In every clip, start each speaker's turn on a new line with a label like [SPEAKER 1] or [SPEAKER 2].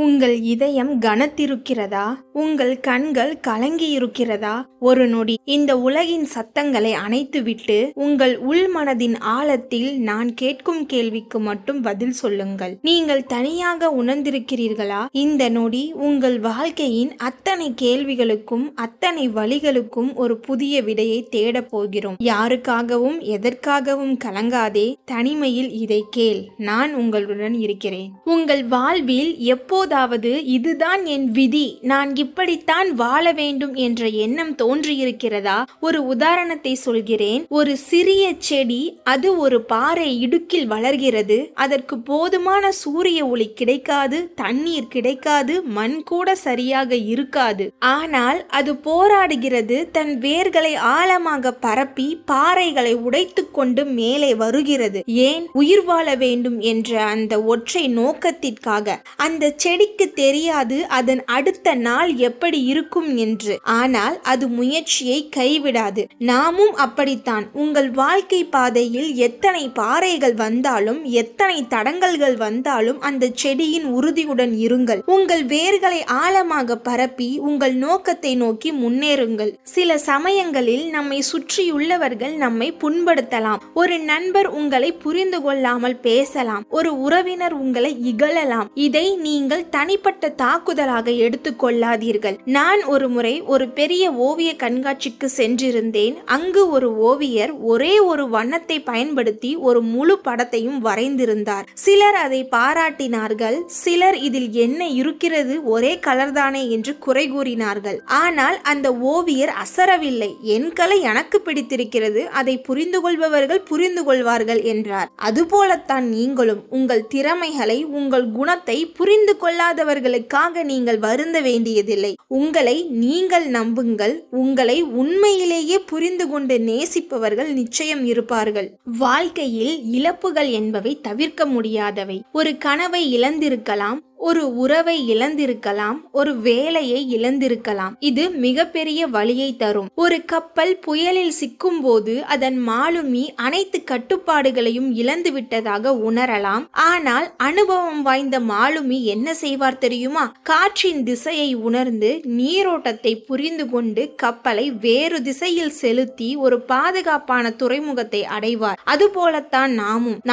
[SPEAKER 1] உங்கள் இதயம் கனத்திருக்கிறதா? உங்கள் கண்கள் கலங்கியிருக்கிறதா? ஒரு நொடி இந்த உலகின் சத்தங்களை அணைத்துவிட்டு உங்கள் உள்மனதின் ஆழத்தில் நான் கேட்கும் கேள்விக்கு மட்டும் பதில் சொல்லுங்கள். நீங்கள் தனியாக உணர்ந்திருக்கிறீர்களா? இந்த நொடி உங்கள் வாழ்க்கையின் அத்தனை கேள்விகளுக்கும் அத்தனை வழிகளுக்கும் ஒரு புதிய விடையை தேடப் போகிறோம். யாருக்காகவும் எதற்காகவும் கலங்காதே. தனிமையில் இதை கேள். நான் உங்களுடன் இருக்கிறேன். உங்கள் வாழ்வில் எப்போதாவது இதுதான் என் விதி, நான் இப்படித்தான் வாழ வேண்டும் என்ற எண்ணம் தோன்றியிருக்கிறதா? ஒரு உதாரணத்தை சொல்கிறேன். ஒரு சிறிய செடி, அது ஒரு பாறை இடுக்கில் வளர்கிறது. அதற்கு போதுமான சூரிய ஒளி கிடைக்காது, தண்ணீர் கிடைக்காது, மண் கூட சரியாக இருக்காது. ஆனால் அது போராடுகிறது. தன் வேர்களை ஆழமாக பரப்பி பாறைகளை உடைத்து கொண்டு மேலே வருகிறது. ஏன்? உயிர் வாழ வேண்டும் என்ற அந்த ஒற்றை நோக்கத்திற்காக. அந்த செடிக்கு தெரியாது அதன் அடுத்த நாள் எப்படி இருக்கும் என்று. ஆனால் அது முயற்சியை கைவிடாது. நாமும் அப்படித்தான். உங்கள் வாழ்க்கை பாதையில் எத்தனை பாறைகள் வந்தாலும், எத்தனை தடங்கல்கள் வந்தாலும் அந்த செடியின் உறுதியுடன் இருங்கள். உங்கள் வேர்களை ஆழமாக பரப்பி உங்கள் நோக்கத்தை நோக்கி முன்னேறுங்கள். சில சமயங்களில் நம்மை சுற்றியுள்ளவர்கள் நம்மை புண்படுத்தலாம். ஒரு நண்பர் உங்களை புரிந்து கொள்ளாமல் பேசலாம். ஒரு உறவினர் உங்களை இகழலாம். இதை நீங்கள் தனிப்பட்ட தாக்குதலாக எடுத்துக்கொள்ளாதீர்கள். நான் ஒரு முறை ஒரு பெரிய ஓவிய கண்காட்சிக்கு சென்றிருந்தேன். அங்கு ஒரு ஓவியர் ஒரே ஒரு வண்ணத்தை பயன்படுத்தி ஒரு முழு படத்தையும் வரைந்திருந்தார். சிலர் அதை பாராட்டினார்கள். சிலர் இதில் என்ன இருக்கிறது, ஒரே கலர் தானே என்று குறை கூறினார்கள். ஆனால் அந்த ஓவியர் அசரவில்லை. என் கலை எனக்கு பிடித்திருக்கிறது, அதை புரிந்து கொள்பவர்கள் புரிந்து கொள்வார்கள் என்றார். அதுபோலத்தான் நீங்களும் உங்கள் திறமைகளை, உங்கள் குணத்தை புரிந்து கொள்ளாதவர்களுக்காக நீங்கள் வருந்த வேண்டியதில்லை. உங்களை நீங்கள் நம்புங்கள். உங்களை உண்மையிலேயே புரிந்து கொண்டு நேசிப்பவர்கள் நிச்சயம் இருப்பார்கள். வாழ்க்கையில் இழப்புகள் என்பவை தவிர்க்க முடியாதவை. ஒரு கனவை இழந்திருக்கலாம், ஒரு உறவை இழந்திருக்கலாம், ஒரு வேலையை இழந்திருக்கலாம். இது மிகப்பெரிய வலியை தரும். ஒரு கப்பல் புயலில் சிக்கும் போது அதன் மாலுமி அனைத்து கட்டுப்பாடுகளையும் இழந்து விட்டதாக உணரலாம். ஆனால் அனுபவம் வாய்ந்த மாலுமி என்ன செய்வார் தெரியுமா? காற்றின் திசையை உணர்ந்து நீரோட்டத்தை புரிந்து கொண்டு கப்பலை வேறு திசையில் செலுத்தி ஒரு பாதுகாப்பான துறைமுகத்தை அடைவார். அதுபோலத்தான்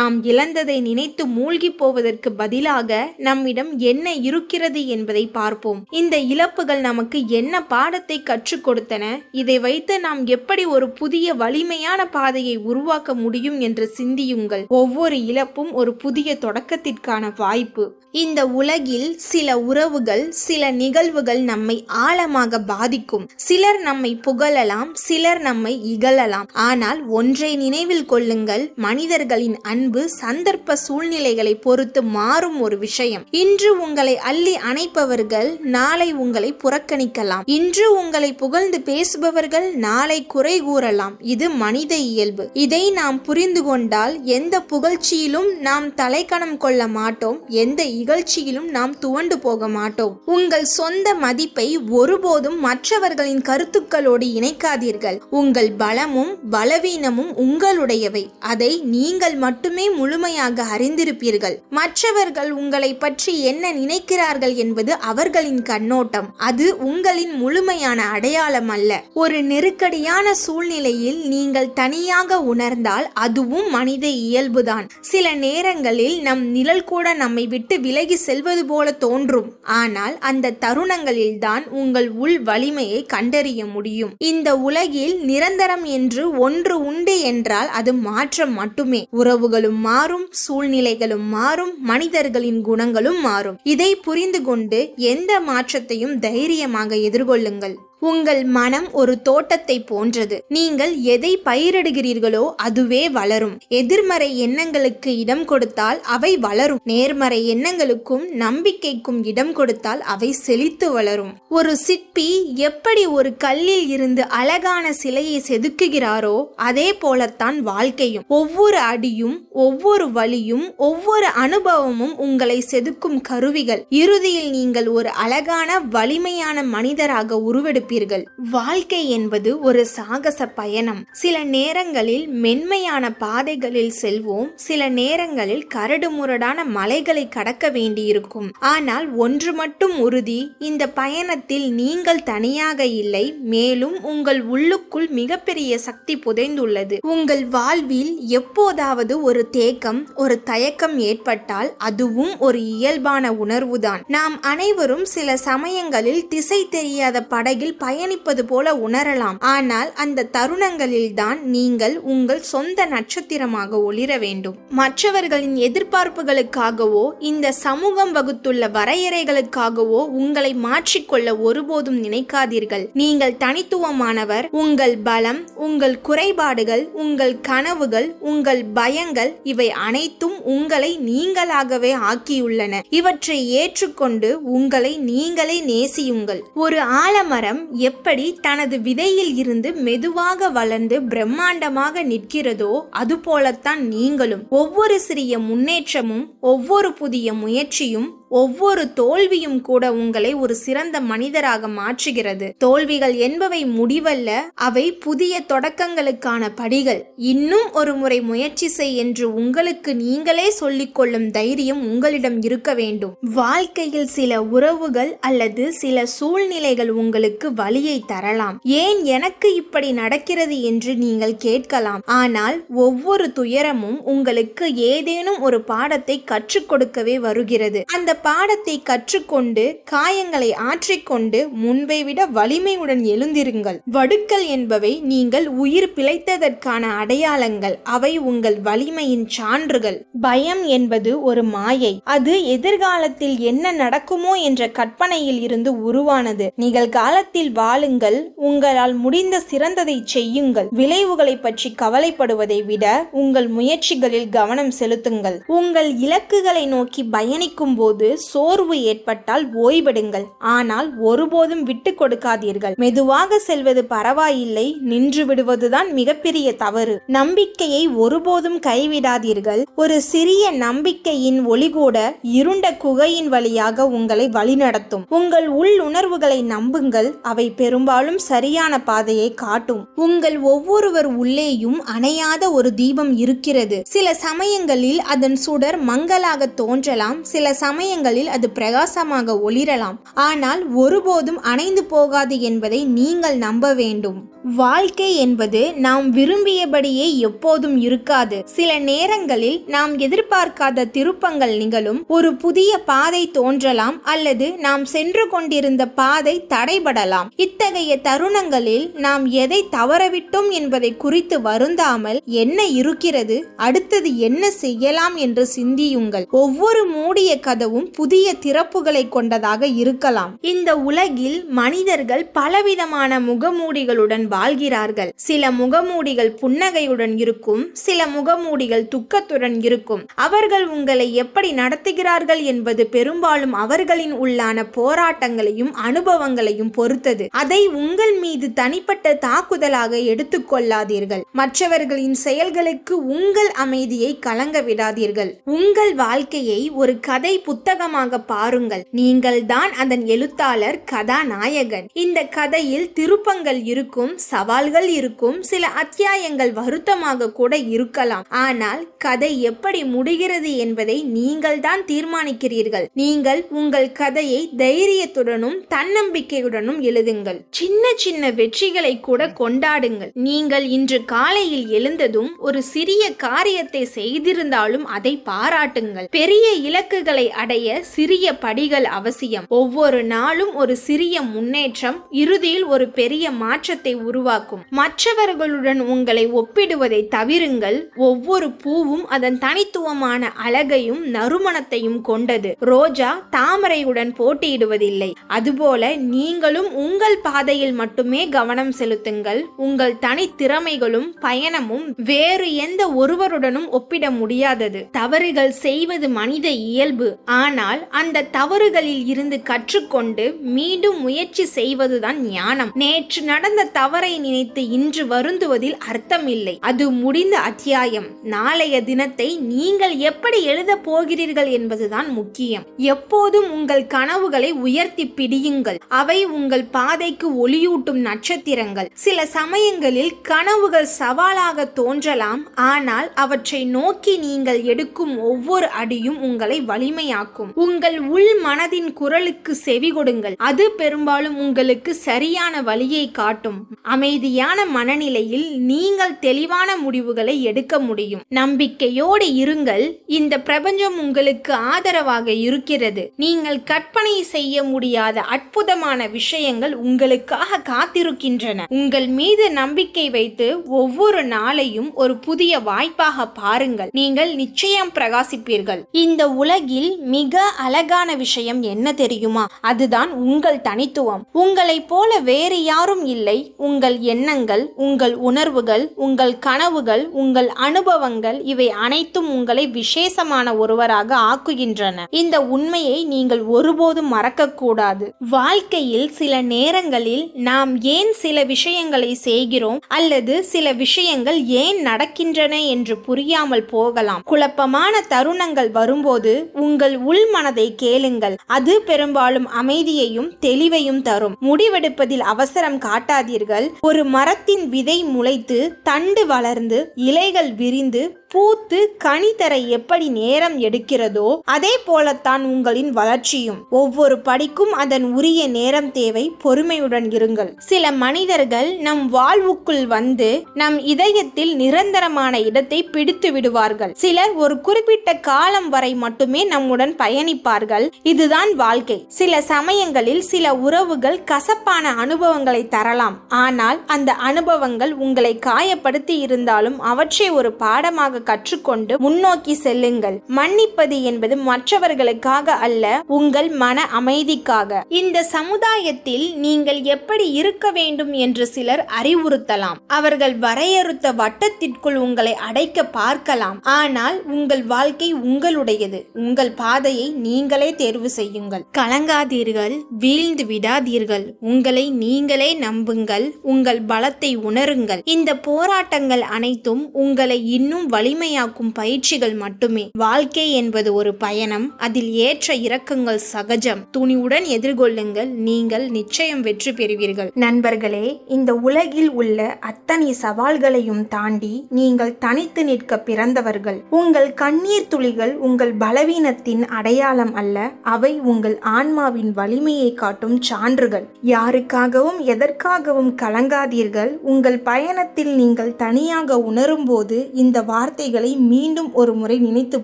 [SPEAKER 1] நாம் இழந்ததை நினைத்து மூழ்கி போவதற்கு பதிலாக நம்மிடம் என்ன இருக்கிறது என்பதை பார்ப்போம். இந்த இழப்புகள் நமக்கு என்ன பாடத்தை கற்றுக் கொடுத்தன? இதை வைத்து நாம் எப்படி ஒரு புதிய வலிமையான பாதையை உருவாக்க முடியும் என்று சிந்தியுங்கள். ஒவ்வொரு இழப்பும் ஒரு புதிய தொடக்கத்திற்கான வாய்ப்பு. இந்த உலகில் சில உறவுகள், சில நிகழ்வுகள் நம்மை ஆழமாக பாதிக்கும். சிலர் நம்மை புகழலாம், சிலர் நம்மை இகழலாம். ஆனால் ஒன்றை நினைவில் கொள்ளுங்கள், மனிதர்களின் அன்பு சந்தர்ப்ப சூழ்நிலைகளை பொறுத்து மாறும் ஒரு விஷயம். இன்று உங்களை அள்ளி அணைப்பவர்கள் நாளை உங்களை புறக்கணிக்கலாம். இன்று உங்களை புகழ்ந்து பேசுபவர்கள் நாளை குறை கூறலாம். இது மனித இயல்பு. இதை நாம் புரிந்து கொண்டால் எந்த புகழ்ச்சியிலும் நாம் தலைக்கணம் கொள்ள மாட்டோம். எந்த இகழ்ச்சியிலும் நாம் துவண்டு போக மாட்டோம். உங்கள் சொந்த மதிப்பை ஒருபோதும் மற்றவர்களின் கருத்துக்களோடு இணைக்காதீர்கள். உங்கள் பலமும் பலவீனமும் உங்களுடையவை. அதை நீங்கள் மட்டுமே முழுமையாக அறிந்திருப்பீர்கள். மற்றவர்கள் உங்களை பற்றி என்ன நினைக்கிறார்கள் என்பது அவர்களின் கண்ணோட்டம். அது உங்களின் முழுமையான அடையாளம் அல்ல. ஒரு நெருக்கடியான சூழ்நிலையில் நீங்கள் தனியாக உணர்ந்தால் அதுவும் மனித இயல்புதான். சில நேரங்களில் நம் நிழல் கூட நம்மை விட்டு விலகி செல்வது போல தோன்றும். ஆனால் அந்த தருணங்களில் தான் உங்கள் உள் வலிமையை கண்டறிய முடியும். இந்த உலகில் நிரந்தரம் என்று ஒன்று உண்டு என்றால் அது மாற்றம் மட்டுமே. உறவுகளும் மாறும், சூழ்நிலைகளும் மாறும், மனிதர்களின் குணங்களும் மாறும். இதை புரிந்து கொண்டு எந்த மாற்றத்தையும் தைரியமாக எதிர்கொள்ளுங்கள். உங்கள் மனம் ஒரு தோட்டத்தை போன்றது. நீங்கள் எதை பயிரிடுகிறீர்களோ அதுவே வளரும். எதிர்மறை எண்ணங்களுக்கு இடம் கொடுத்தால் அவை வளரும். நேர்மறை எண்ணங்களுக்கும் நம்பிக்கைக்கும் இடம் கொடுத்தால் அவை செழித்து வளரும். ஒரு சிற்பி எப்படி ஒரு கல்லில் இருந்து அழகான சிலையை செதுக்குகிறாரோ அதே போலத்தான் வாழ்க்கையும். ஒவ்வொரு அடியும், ஒவ்வொரு வழியும், ஒவ்வொரு அனுபவமும் உங்களை செதுக்கும் கருவிகள். இறுதியில் நீங்கள் ஒரு அழகான வலிமையான மனிதராக உருவெடுப்பீர்கள். இருப்பீர்கள். வாழ்க்கை என்பது ஒரு சாகச பயணம். சில நேரங்களில் மென்மையான பாதைகளில் செல்வோம், சில நேரங்களில் கரடுமுரடான மலைகளை கடக்க வேண்டியிருக்கும். ஆனால் ஒன்று மட்டும் உறுதி, இந்த பயணத்தில் நீங்கள் தனியாக இல்லை, மேலும் உங்கள் உள்ளுக்குள் மிகப்பெரிய சக்தி புதைந்துள்ளது. உங்கள் வாழ்வில் எப்போதாவது ஒரு தேக்கம், ஒரு தயக்கம் ஏற்பட்டால் அதுவும் ஒரு இயல்பான உணர்வுதான். நாம் அனைவரும் சில சமயங்களில் திசை தெரியாத படகில் பயணிப்பது போல உணரலாம். ஆனால் அந்த தருணங்களில் தான் நீங்கள் உங்கள் சொந்த நட்சத்திரமாக ஒளிர வேண்டும். மற்றவர்களின் எதிர்பார்ப்புகளுக்காகவோ இந்த சமூகம் வகுத்துள்ள வரையறைகளுக்காகவோ உங்களை மாற்றிக்கொள்ள ஒருபோதும் நினைக்காதீர்கள். நீங்கள் தனித்துவமானவர். உங்கள் பலம், உங்கள் குறைபாடுகள், உங்கள் கனவுகள், உங்கள் பயங்கள் இவை அனைத்தும் உங்களை நீங்களாகவே ஆக்கியுள்ளன. இவற்றை ஏற்றுக்கொண்டு உங்களை நீங்களே நேசியுங்கள். ஒரு ஆலமரம் எப்படி தனது விதையில் இருந்து மெதுவாக வளர்ந்து பிரம்மாண்டமாக நிற்கிறதோ அதுபோலத்தான் நீங்களும். ஒவ்வொரு சிறிய முன்னேற்றமும், ஒவ்வொரு புதிய முயற்சியும், ஒவ்வொரு தோல்வியும் கூட உங்களை ஒரு சிறந்த மனிதராக மாற்றுகிறது. தோல்விகள் என்பவை முடிவல்ல, அவை புதிய தொடக்கங்களுக்கான படிகள். இன்னும் ஒரு முறை முயற்சி செய் என்று உங்களுக்கு நீங்களே சொல்லிக்கொள்ளும் தைரியம் உங்களிடம் இருக்க வேண்டும். வாழ்க்கையில் சில உறவுகள் அல்லது சில சூழ்நிலைகள் உங்களுக்கு வலியை தரலாம். ஏன் எனக்கு இப்படி நடக்கிறது என்று நீங்கள் கேட்கலாம். ஆனால் ஒவ்வொரு துயரமும் உங்களுக்கு ஏதேனும் ஒரு பாடத்தை கற்றுக் கொடுக்கவே வருகிறது. அந்த பாடத்தை கற்றுக்கொண்டு காயங்களை ஆற்றிக்கொண்டு முன்பை விட வலிமையுடன் எழுந்திருங்கள். வடுக்கள் என்பவை நீங்கள் உயிர் பிழைத்ததற்கான அடையாளங்கள். அவை உங்கள் வலிமையின் சான்றுகள். பயம் என்பது ஒரு மாயை. அது எதிர்காலத்தில் என்ன நடக்குமோ என்ற கற்பனையில் இருந்து உருவானது. நிகழ்காலத்தில் வாழுங்கள். உங்களால் முடிந்த சிறந்ததை செய்யுங்கள். விளைவுகளை பற்றி கவலைப்படுவதை விட உங்கள் முயற்சிகளில் கவனம் செலுத்துங்கள். உங்கள் இலக்குகளை நோக்கி பயணிக்கும் போது சோர்வு ஏற்பட்டால் ஓய்வெடுங்கள். ஆனால் ஒருபோதும் விட்டு கொடுக்காதீர்கள். மெதுவாக செல்வது பரவாயில்லை, நின்று விடுவதுதான் மிகப்பெரிய தவறு. நம்பிக்கையை ஒருபோதும் கைவிடாதீர்கள். ஒரு சிறிய நம்பிக்கையின் ஒளி கூட இருண்ட குகையின் வழியாக உங்களை வழிநடத்தும். உங்கள் உள் உணர்வுகளை நம்புங்கள். அவை பெரும்பாலும் சரியான பாதையை காட்டும். உங்கள் ஒவ்வொருவர் உள்ளேயும் அணையாத ஒரு தீபம் இருக்கிறது. சில சமயங்களில் அதன் சுடர் மங்கலாக தோன்றலாம், சில சமயங்களில் அது பிரகாசமாக ஒளிரலாம். ஆனால் ஒருபோதும் அணைந்து போகாது என்பதை நீங்கள் நம்ப வேண்டும். வாழ்க்கை என்பது நாம் விரும்பியபடியே எப்போதும் இருக்காது. சில நேரங்களில் நாம் எதிர்பார்க்காத திருப்பங்கள் நிகழும். ஒரு புதிய பாதை தோன்றலாம் அல்லது நாம் சென்று கொண்டிருந்த பாதை தடைபடலாம். இத்தகைய தருணங்களில் நாம் எதை தவறவிட்டோம் என்பதை குறித்து வருந்தாமல் என்ன இருக்கிறது, அடுத்தது என்ன செய்யலாம் என்று சிந்தியுங்கள். ஒவ்வொரு மூடிய கதவும் புதிய திறப்புகளை கொண்டதாக இருக்கலாம். இந்த உலகில் மனிதர்கள் பலவிதமான முகமூடிகளுடன் வாழ்கிறார்கள். சில முகமூடிகள் புன்னகையுடன் இருக்கும், சில முகமூடிகள் துக்கத்துடன் இருக்கும். அவர்கள் உங்களை எப்படி நடத்துகிறார்கள் என்பது பெரும்பாலும் அவர்களின் உள்ளான போராட்டங்களையும் அனுபவங்களையும் பொறுத்தது. அதை உங்கள் மீது தனிப்பட்ட தாக்குதலாக எடுத்துக்கொள்ளாதீர்கள். மற்றவர்களின் செயல்களுக்கு உங்கள் அமைதியை கலங்க விடாதீர்கள். உங்கள் வாழ்க்கையை ஒரு கதை புத்தகமாக பாருங்கள். நீங்கள் தான் அதன் எழுத்தாளர், கதாநாயகன். இந்த கதையில் திருப்பங்கள் இருக்கும், சவால்கள் இருக்கும், சில அத்தியாயங்கள் வருத்தமாக கூட இருக்கலாம். ஆனால் கதை எப்படி முடிகிறது என்பதை நீங்கள் தான் தீர்மானிக்கிறீர்கள். நீங்கள் உங்கள் கதையை தைரியத்துடனும் தன்னம்பிக்கையுடனும் எழுதுங்கள். சின்ன சின்ன வெற்றிகளை கூட கொண்டாடுங்கள். நீங்கள் இன்று காலையில் எழுந்ததும் ஒரு சிறிய காரியத்தை செய்திருந்தாலும் அதை பாராட்டுங்கள். பெரிய இலக்குகளை அடைய சிறிய படிகள் அவசியம். ஒவ்வொரு நாளும் ஒரு சிறிய முன்னேற்றம் இறுதியில் ஒரு பெரிய மாற்றத்தை உருவாக்கும். மற்றவர்களுடன் உங்களை ஒப்பிடுவதை தவிருங்கள். ஒவ்வொரு பூவும் அதன் தனித்துவமான அழகையும் நறுமணத்தையும் கொண்டது. ரோஜா தாமரையுடன் போட்டியிடுவதில்லை. அதுபோல நீங்களும் உங்கள் பாதையில் மட்டுமே கவனம் செலுத்துங்கள். உங்கள் தனித்திறமைகளும் பயணமும் வேறு எந்த ஒருவருடனும் ஒப்பிட முடியாதது. தவறுகள் செய்வது மனித இயல்பு. ஆனால் ஆனால் அந்த தவறுகளில் இருந்து கற்றுக்கொண்டு மீண்டும் முயற்சி செய்வதுதான் ஞானம். நேற்று நடந்த தவறை நினைத்து இன்று வருந்துவதில் அர்த்தமில்லை. அது முடிந்த அத்தியாயம். நாளைய தினத்தை நீங்கள் எப்படி எழுதப் போகிறீர்கள் என்பதுதான் முக்கியம். எப்போதும் உங்கள் கனவுகளை உயர்த்தி பிடியுங்கள். அவை உங்கள் பாதைக்கு ஒளியூட்டும் நட்சத்திரங்கள். சில சமயங்களில் கனவுகள் சவாலாக தோன்றலாம், ஆனால் அவற்றை நோக்கி நீங்கள் எடுக்கும் ஒவ்வொரு அடியும் உங்களை வலிமையாக்கும். உங்கள் உள் மனதின் குரலுக்கு செவி கொடுங்கள். அது பெரும்பாலும் உங்களுக்கு சரியான வழியை காட்டும். அமைதியான மனநிலையில் நீங்கள் தெளிவான முடிவுகளை எடுக்க முடியும். நம்பிக்கையோடு இருங்கள். இந்த பிரபஞ்சம் உங்களுக்கு ஆதரவாக இருக்கிறது. நீங்கள் கற்பனை செய்ய முடியாத அற்புதமான விஷயங்கள் உங்களுக்காக காத்திருக்கின்றன. உங்கள் மீது நம்பிக்கை வைத்து ஒவ்வொரு நாளையும் ஒரு புதிய வாய்ப்பாக பாருங்கள். நீங்கள் நிச்சயம் பிரகாசிப்பீர்கள். இந்த உலகில் மிக அழகான விஷயம் என்ன தெரியுமா? அதுதான் உங்கள் தனித்துவம். உங்களைப் போல வேறு யாரும் இல்லை. உங்கள் எண்ணங்கள், உங்கள் உணர்வுகள், உங்கள் கனவுகள், உங்கள் அனுபவங்கள் இவை அனைத்தும் உங்களை விசேஷமான ஒருவராக ஆக்குகின்றன. இந்த உண்மையை நீங்கள் ஒருபோதும் மறக்கக்கூடாது. வாழ்க்கையில் சில நேரங்களில் நாம் ஏன் சில விஷயங்களை செய்கிறோம் அல்லது சில விஷயங்கள் ஏன் நடக்கின்றன என்று புரியாமல் போகலாம். குழப்பமான தருணங்கள் வரும்போது உங்கள் உள் மனதை கேளுங்கள். அது பெரும்பாலும் அமைதியையும் தெளிவையும் தரும். முடிவெடுப்பதில் அவசரம் காட்டாதீர்கள். ஒரு மரத்தின் விதை முளைத்து தண்டு வளர்ந்து இலைகள் விரிந்து பூத்து கனி தர எப்படி நேரம் எடுக்கிறதோ அதே போலத்தான் உங்களின் வளர்ச்சியும். ஒவ்வொரு படிக்கும் அதன் உரிய நேரம் தேவை. பொறுமையுடன் இருங்கள். சில மனிதர்கள் நம் வாழ்வுக்குள் வந்து நம் இதயத்தில் நிரந்தரமான இடத்தை பிடித்து விடுவார்கள். சிலர் ஒரு குறிப்பிட்ட காலம் வரை மட்டுமே நம்முடன் பயணிப்பார்கள். இதுதான் வாழ்க்கை. சில சமயங்களில் சில உறவுகள் கசப்பான அனுபவங்களை தரலாம். ஆனால் அந்த அனுபவங்கள் உங்களை காயப்படுத்தி இருந்தாலும் அவற்றை ஒரு பாடமாக கற்றுக்கொண்டு முன்னோக்கி செல்லுங்கள். மன்னிப்பது என்பது மற்றவர்களுக்காக அல்ல, உங்கள் மன அமைதிக்காக. இந்த சமுதாயத்தில் நீங்கள் எப்படி இருக்க வேண்டும் என்று சிலர் அறிவுறுத்தலாம். அவர்கள் வரையறுத்த வட்டத்திற்குள் உங்களை அடைக்க பார்க்கலாம். ஆனால் உங்கள் வாழ்க்கை உங்களுடையது. உங்கள் பாதையை நீங்களே தேர்வு செய்யுங்கள். கலங்காதீர்கள், வீழ்ந்து விடாதீர்கள். உங்களை நீங்களே நம்புங்கள். உங்கள் பலத்தை உணருங்கள். இந்த போராட்டங்கள் அனைத்தும் உங்களை இன்னும் வலிமையாக்கும் பயிற்சிகள் மட்டுமே. வாழ்க்கை என்பது ஒரு பயணம். அதில் ஏற்ற இறக்கங்கள் சகஜம். துணிவுடன் எதிர்கொள்ளுங்கள். நீங்கள் நிச்சயம் வெற்றி பெறுவீர்கள். நண்பர்களே, இந்த உலகில் உள்ள அத்தனை சவால்களையும் தாண்டி நீங்கள் தனித்து நிற்க பிறந்தவர்கள். உங்கள் கண்ணீர் துளிகள் உங்கள் பலவீனத்தின் அடையாளம் அல்ல, அவை உங்கள் ஆன்மாவின் வலிமையை காட்டும் சான்றுகள். யாருக்காகவும் எதற்காகவும் கலங்காதீர்கள். உங்கள் பயணத்தில் நீங்கள் தனியாக உணரும் போது இந்த வார்த்தைகளை மீண்டும் ஒரு முறை நினைத்து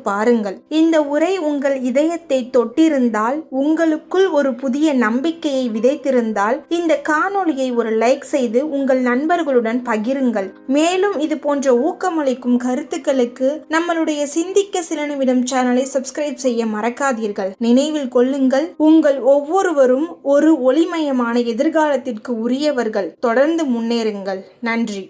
[SPEAKER 1] பாருங்கள். இந்த உரை உங்கள் இதயத்தை தொட்டிருந்தால், உங்களுக்குள் ஒரு புதிய நம்பிக்கையை விதைத்திருந்தால், இந்த காணொளியை ஒரு லைக் செய்து உங்கள் நண்பர்களுடன் பகிருங்கள். மேலும் இது போன்ற ஊக்கமளிக்கும் கருத்துக்களுக்கு நம்மளுடைய சிந்திக்க சில நிமிடம் சேனலை சப்ஸ்கிரைப் செய்ய மறக்காதீர்கள். நினைவில் கொள்ளுங்கள், உங்கள் ஒவ்வொருவரும் ஒரு ஒளிமயமான எதிர்காலத்திற்கு உரியவர்கள். தொடர்ந்து முன்னேறுங்கள். நன்றி.